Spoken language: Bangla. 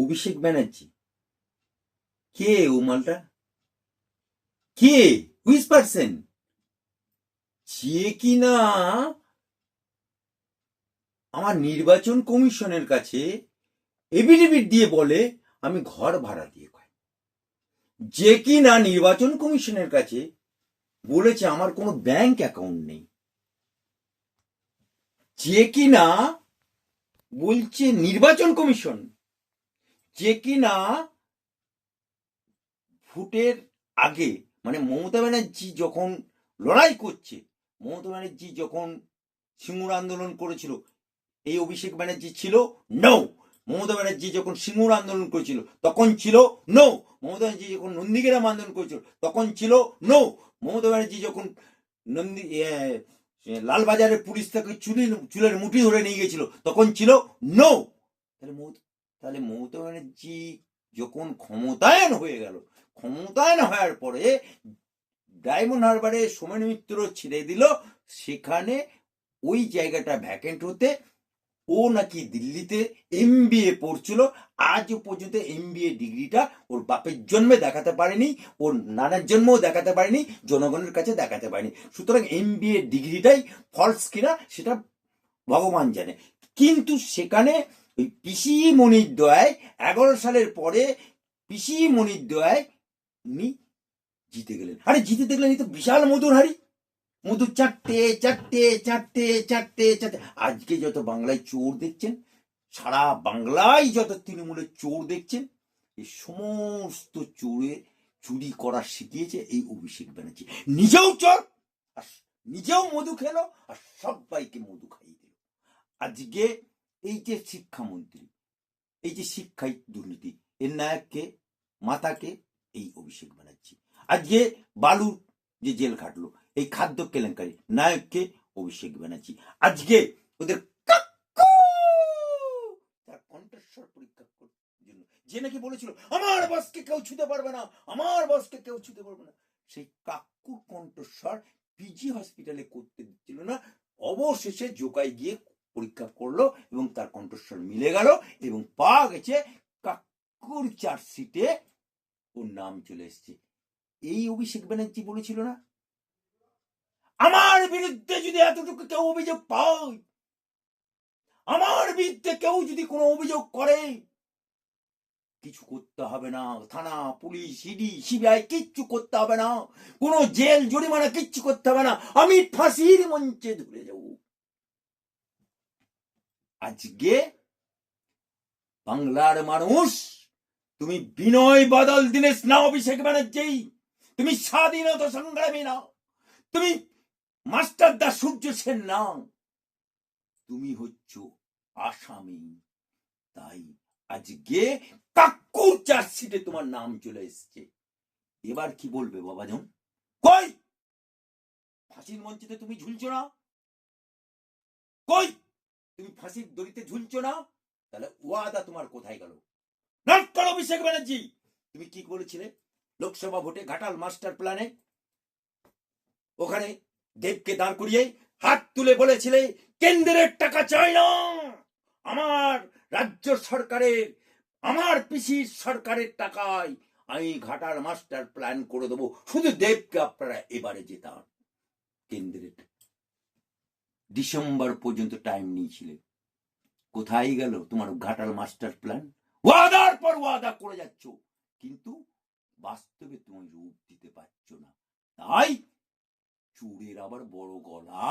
অভিষেক ব্যানার্জি কে? ও মালটা কে? Which person? যে কিনা আমার নির্বাচন কমিশনের কাছে এফিডেভিট দিয়ে বলে আমি ঘর ভাড়া দিয়ে খাই। যে কিনা নির্বাচন কমিশনের কাছে বলেছে আমার কোনো ব্যাংক অ্যাকাউন্ট নেই। যে কিনা বলছে নির্বাচন কমিশন, যে কিনা ভোটের আগে মানে মমতা ব্যানার্জি যখন লড়াই করছে, মমতা ব্যানার্জি যখন সিঙ্গুর আন্দোলন করেছিল, এই অভিষেক ব্যানার্জি ছিল নো। মমতা ব্যানার্জি যখন সিঙ্গুর আন্দোলন করেছিল তখন ছিল নো। মমতা ব্যানার্জি যখন নন্দীগ্রাম আন্দোলন করেছিল তখন ছিল নো। মমতা ব্যানার্জি যখন লালবাজারের পুলিশ থেকে চুলের মুঠি ধরে নিয়ে গেছিল তখন ছিল নো। তাহলে মমতা ব্যানার্জি যখন ক্ষমতায়ন হয়ে গেল, ক্ষমতায়ন হওয়ার পরে ডায়মন্ড হারবারে সোমেন মিত্র ছেড়ে দিল, সেখানে ওই জায়গাটা ভ্যাকেন্ট হতে ও নাকি দিল্লিতে এমবিএ পড়ছিল। আজও পর্যন্ত এমবিএ ডিগ্রিটা ওর বাপের জন্মে দেখাতে পারেনি, ওর নানার জন্মেও দেখাতে পারেনি, জনগণের কাছে দেখাতে পারেনি। সুতরাং এমবিএ ডিগ্রিটাই ফলস কিনা সেটা ভগবান জানে। কিন্তু সেখানে ওই পিসি মনির দয়ায় 11 সালের পরে পিসি মনির দয়ায় উনি জিতে গেলেন। আরে জিতে দেখলেন এই তো বিশাল মধুর হাড়ি, মধু চারটে চারটে চারটে চারটে চারটে। আজকে যত বাংলায় চোর দেখছেন, সারা বাংলায় যত তৃণমূলের চোর দেখছেন, এই সমস্ত চোরে চুরি করা শিখিয়েছে এই অভিষেক ব্যানার্জি। নিজেও চোর, আর নিজেও মধু খেলো, আর সবাইকে মধু খাইয়ে দিল। আজকে এই যে শিক্ষামন্ত্রী, এই যে শিক্ষায় দুর্নীতি, এর নায়ককে মাতাকে এই অভিষেক ব্যানার্জি। আজকে বালুর যে জেল খাটলো, এই খাদ্য কেলেঙ্কারি, নায়ককে অভিষেক ব্যানার্জি। আজকে ওদের তার কণ্ঠস্বর পরীক্ষা করার জন্য যে নাকি বলেছিল আমার বসকে কেউ ছুতে পারবে না, আমার বসকে কেউ ছুতে পারবে না, সেই কাকুর কণ্ঠস্বর পিজি হসপিটালে করতে দিচ্ছিল না। অবশেষে জোকায় গিয়ে পরীক্ষা করলো এবং তার কণ্ঠস্বর মিলে গেল এবং পাওয়া গেছে কাকুর চার্জশিটে ওর নাম চলে এসছে। এই অভিষেক ব্যানার্জি বলেছিল না আমার বিরুদ্ধে যদি এতটুকু কেউ অভিযোগ পায়, আমার বিরুদ্ধে কেউ যদি কোনো অভিযোগ করে, কিছু করতে হবে না, থানা পুলিশ ইডি সিবিআই কিচ্ছু করতে হবে না, কোনো জেল জরিমানা কিচ্ছু করতে হবে না, আমি ফাঁসির মঞ্চে ধরে যাব। আজকে বাংলার মানুষ, তুমি বিনয় বাদল দীনেশ না, অভিষেক ব্যানার্জি তুমি স্বাধীনতা সংগ্রামী না, তুমি মাস্টার দা সূর্য সেন না, তুমি হচ্ছ আসামি। তাই আজকে কাকুর চার্জশিটে তোমার নাম চলে এসছে। এবার কি বলবে বাবাজন? কই ফাঁসির মঞ্চেতে তুমি ঝুলছো না? কই তুমি ফাঁসির দড়িতে ঝুলছো না? তাহলে ওয়াদা তোমার কোথায় গেল? নটকল অভিষেক ব্যানার্জি, তুমি কি বলেছিলে লোকসভা ভোটে ঘাটাল মাস্টার প্ল্যানে? ওখানে দেবকে দাঁড় করিয়ে হাত তুলে বলেছিলে কেন্দ্রের টাকা চাই না, আমার রাজ্য সরকারের, আমার পিসির সরকারের টাকায় আমি ঘাটাল মাস্টার প্ল্যান করে দেবো, শুধু দেবকে আপনারা এবারে জেতান। কেন্দ্রের ডিসেম্বর পর্যন্ত টাইম নিয়েছিলে, কোথায় গেল তোমার ঘাটাল মাস্টার প্ল্যান? ওয়াদার পর ওয়াদা করে যাচ্ছ, কিন্তু বাস্তবে তুমি রূপ দিতে পারছো না। তাই চোরের আবার বড় গলা।